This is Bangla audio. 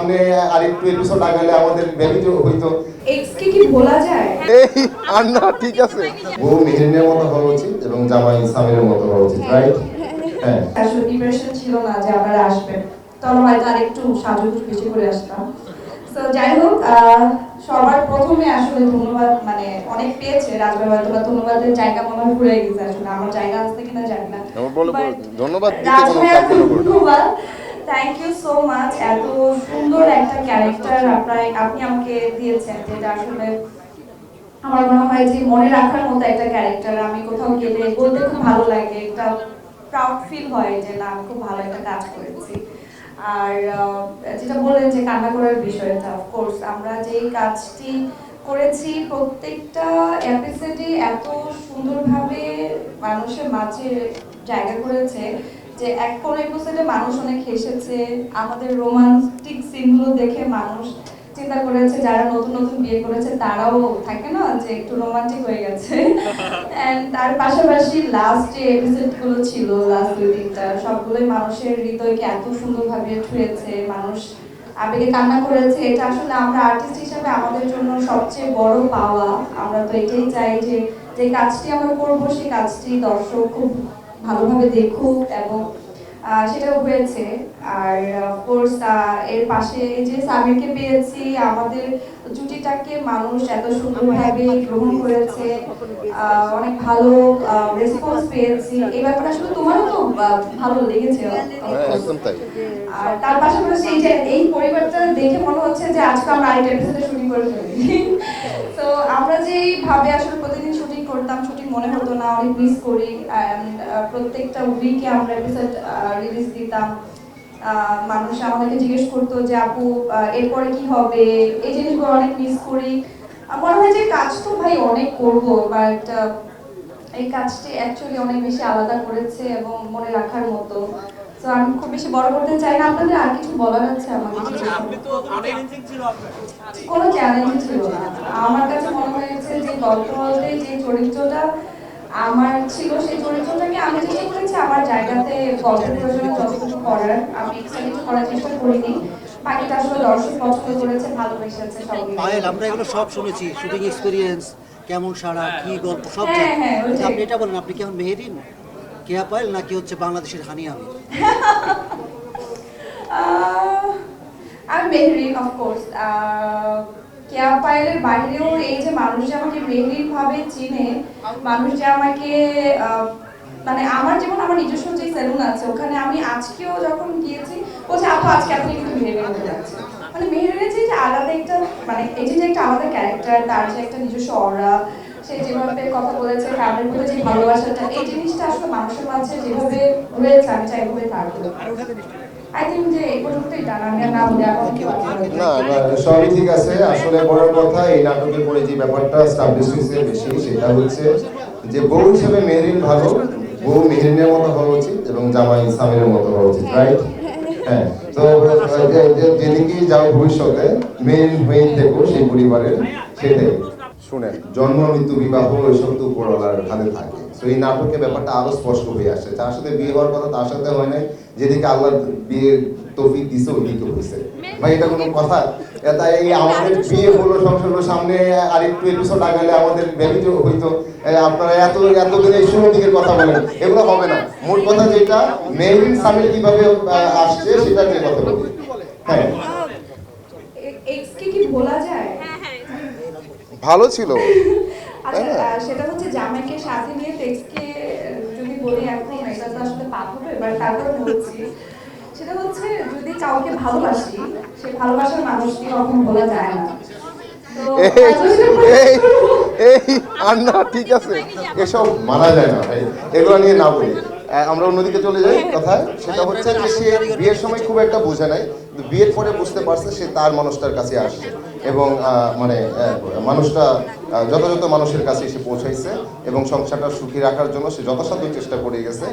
সামনে আরেকটু এপিসোড আগালে আমাদের বেবি হইতো। এক্স কে কি বলা যায়? এই আন্না ঠিক আছে। বউ মেহেরিনের মতো হওয়া উচিত এবং জামাই সামিরের মতো হওয়া উচিত, রাইট? হ্যাঁ। আসলে প্রিপারেশন ছিল না যে আপনারা আসবেন, তখন হয়তো আরেকটু সাজুগুজু বেশি করে আসতাম। তো যাই হোক, সবার প্রথমে আসলে ধন্যবাদ, মানে অনেক পেয়েছে রাজভাই, হয়তো বা ধন্যবাদের জায়গা মনে হয় ঘুরে গেছে, আসলে আমার জায়গা আছে কিনা জানি না। ধন্যবাদ ধন্যবাদ, থ্যাংক ইউ সো মাচ। এত সুন্দর একটা ক্যারেক্টার আপনি আমাকে দিয়েছেন, যেটা আসলে আমার মনে হয় যে মনে রাখার মতো একটা ক্যারেক্টার। আমি কোথাও গেলে বলতে খুব ভালো লাগে, একটা প্রাউড ফিল হয় যে না, আমি খুব ভালো একটা কাজ করেছি। আর যেটা বললেন যে কান্না করার বিষয়টা, অফকোর্স আমরা যে কাজটি করেছি প্রত্যেকটা এপিসোডে এত সুন্দরভাবে মানুষের মাঝে জায়গা করেছে যে কোনো এপিসোডে মানুষ অনেক হেসেছে। আমাদের রোমান্টিক সিনগুলো দেখে মানুষ চিন্তা করেছে, যারা নতুন নতুন বিয়ে করেছে তারাও থাকে না যে একটু রোমান্টিক হয়ে গেছে। এন্ড তার পাশাপাশি লাস্ট যে এপিসোডগুলো ছিল, লাস্ট 2-3টা, সবগুলোই মানুষের হৃদয়কে এত সুন্দরভাবে ছুঁয়েছে, মানুষ আবেগে কান্না করেছে। এটা আসলে আমরা আর্টিস্ট হিসেবে আমাদের জন্য সবচেয়ে বড় পাওয়া। আমরা তো এটাই চাই যে যে কাজটি আমরা করব সেই কাজটি দর্শক খুব ভালোভাবে দেখুক, এবং সেটাও হয়েছে। আর অফকোর্স এর পাশে যে সামিরকে পেয়েছি, আমাদের জুটিটাকে মানুষ এত সুন্দরভাবে গ্রহণ করেছে, অনেক ভালো রেসপন্স পেয়েছি। এই ব্যাপারটা আসলে তোমারও তো ভালো লেগেছে। আর তার পাশাপাশি এই পরিবারটা দেখে মনে হচ্ছে যে আজকে আমরা আরেকটা এপিসোডে শুটিং করে ফেলি। তো আমরা যেইভাবে আসলে প্রতিদিন শুটিং করতাম, শুটিং মনে হতো না, অনেক মিস করি। প্রত্যেকটা উইকে আমরা এপিসোড রিলিজ দিতাম। মানুষ আমাদেরকে জিজ্ঞেস করতো যে আপু এরপরে কি হবে, এই জিনিসগুলো অনেক মিস করি। মনে হয় যে কাজ তো ভাই অনেক করবো, বাট এই কাজটি অ্যাকচুয়ালি অনেক বেশি আলাদা করেছে এবং মনে রাখার মতো। তো আমি খুব বেশি বড় করতে চাই না। আপনাদের আর কিছু বলার আছে আমাকে? কোনো চ্যালেঞ্জ ছিল না। আমার কাছে মনে হয়েছে যে গল্প বলতে যে চরিত্রটা আমার ছিল, সেই চরিত্রটাকে আমি চেষ্টা করেছি আমার জায়গাতে গল্পের প্রয়োজনে যতটুকু করার। আমি এক্সট্রা করার চেষ্টা করিনি। বাকিটা আসলে দর্শক পছন্দ করেছে, ভালোবেসেছে সব। পায়েল, আমরা এগুলো সব শুনেছি, শুটিং এক্সপেরিয়েন্স কেমন, সারা কি গল্প সব হ্যাঁ, হ্যাঁ, জানি। আপনি এটা বলেন, আপনি কেমন মেহেরিন, কেয়া পায়েল নাকি হচ্ছে বাংলাদেশের হানি আমির? আমি মেহরিন, অফকোর্স। কেয়া পায়েলের বাইরেও এই যে মানুষ যে আমাকে মেহরিন ভাবে চিনে, মানুষ যে আমাকে মানে আমার যেমন আমার নিজস্ব যে সেলুন আছে, ওখানে আমি আজকেও যখন গিয়েছি বলছে আপু আজকে আপনি কিন্তু মেহরিন হতে যাচ্ছে। মানে মেহরিনের যে আলাদা একটা, মানে এই যে একটা আলাদা ক্যারেক্টার, তার যে একটা নিজস্ব অরা, সে যেভাবে কথা বলেছে, ফ্যামিলির প্রতি যে ভালোবাসাটা, এই জিনিসটা আসলে মানুষের মাঝে যেভাবে রয়েছে, আমি চাই এভাবে থাকবো। আই থিংক যে এই পর্যন্তই টানা, আমি আর না বলে এখন কি না, সবই ঠিক আছে। আসলে বড় কথা, এই নাটকের পরে যে ব্যাপারটা এস্টাবলিশ হয়েছে বেশি, সেটা হচ্ছে যে বউ হিসেবে মেহেরিন ভালো, বউ মেহেরিনের মতো হওয়া উচিত এবং জামাই সামিরের মতো হওয়া উচিত, রাইট? হ্যাঁ। তো যেদিকেই যাও ভবিষ্যতে মেহেরিন হয়েই থেকো সেই পরিবারের, সেটাই। শুনেন, জন্ম মৃত্যু বিবাহ এসব তো উপরওয়ালার হাতে থাকে। তো এই নাটকের ব্যাপারটা আরো স্পষ্ট হয়ে আসে। যার সাথে বিয়ে হওয়ার কথা তার সাথে হয় নাই, যেদিকে আল্লাহ বিয়ের তৌফিক দিছে ওইদিকে হয়েছে। ভাই এটা কোনো কথা? তাই এই আমাদের বিয়ে হলো, সংসার হলো, সামনে আরেকটু এপিসোড আগালে আমাদের বেবি হইতো। আপনারা এতদিন এই শুরুর দিকের কথা বলেন, এগুলো হবে না। মোট কথা যেটা, মেহেরিন সামির কিভাবে আসছে সেটা নিয়ে কথা বলি। হ্যাঁ, এক্স কে কি বলা যায়? ভালো ছিল। আচ্ছা, সেটা হচ্ছে জামাইকে সাথে নিয়ে টেক্সটকে যদি বলি এখন, এটা তো আসলে পাপ হবে, বাট তারপর বলছি। সেটা হচ্ছে যদি কাউকে ভালোবাসি, সে ভালোবাসার মানুষকে কখনো বলা যায় না। আন্না ঠিক আছে, এসব মানা যায় না ভাই, এগুলো নিয়ে না বলি। আমরা অন্যদিকে চলে যাই কথায়। সেটা হচ্ছে যে সে বিয়ের সময় খুব একটা বোঝে নাই, কিন্তু বিয়ের পরে বুঝতে পারছে সে তার মানুষটার কাছে আসছে, এবং মানে মানুষটা যথাযথ মানুষের কাছে এসে পৌঁছাইছে এবং সংসারটা সুখী রাখার জন্য সে যথাসাধ্য চেষ্টা করে গেছে।